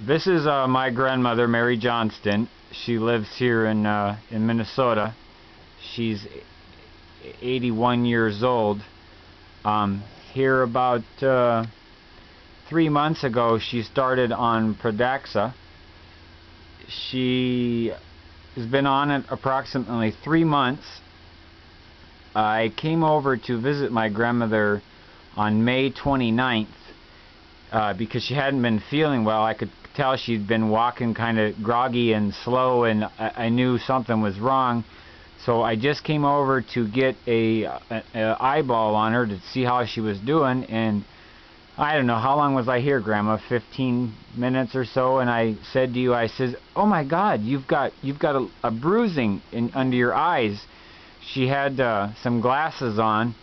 This is my grandmother, Mary Johnston. She lives here in Minnesota. She's 81 years old. Here about 3 months ago, she started on Pradaxa. She has been on it approximately 3 months. I came over to visit my grandmother on May 29th because she hadn't been feeling well. I could tell she'd been walking kind of groggy and slow, and I knew something was wrong. So I just came over to get a eyeball on her to see how she was doing, and I don't know, how long was I here, Grandma? 15 minutes or so, and I said to you, I says, "Oh my God, you've got a bruising under your eyes." She had some glasses on,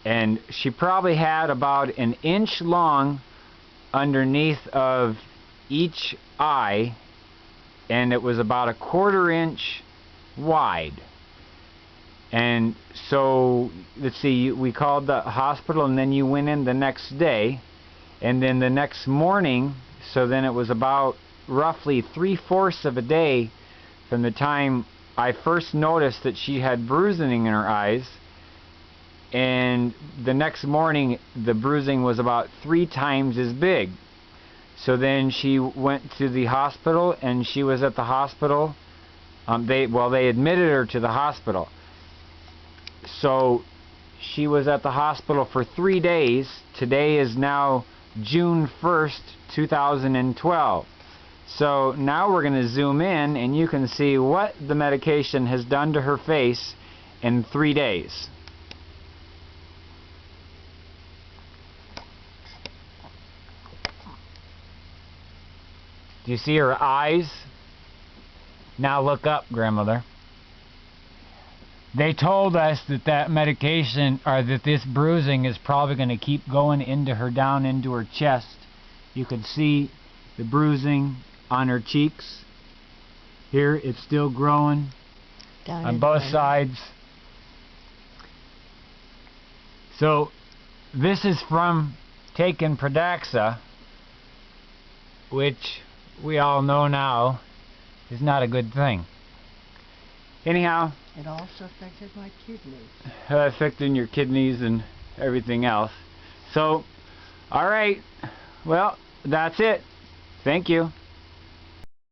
and she probably had about an inch long underneath of each eye, and it was about a 1/4 inch wide. And so, let's see, we called the hospital, and then you went in the next day, and then the next morning, so then it was about roughly 3/4 of a day from the time I first noticed that she had bruising in her eyes, and the next morning the bruising was about 3 times as big. So then she went to the hospital, and she was at the hospital. They admitted her to the hospital. So she was at the hospital for 3 days. Today is now June 1st, 2012. So now we're going to zoom in, and you can see what the medication has done to her face in 3 days. Do you see her eyes? Now look up, Grandmother. They told us that medication, or that this bruising, is probably going to keep going into her, down into her chest. You can see the bruising on her cheeks. Here, it's still growing down on both sides. So, this is from taking Pradaxa, which we all know now is not a good thing. Anyhow, it also affected my kidneys. Affecting your kidneys and everything else. So, alright, well, that's it. Thank you.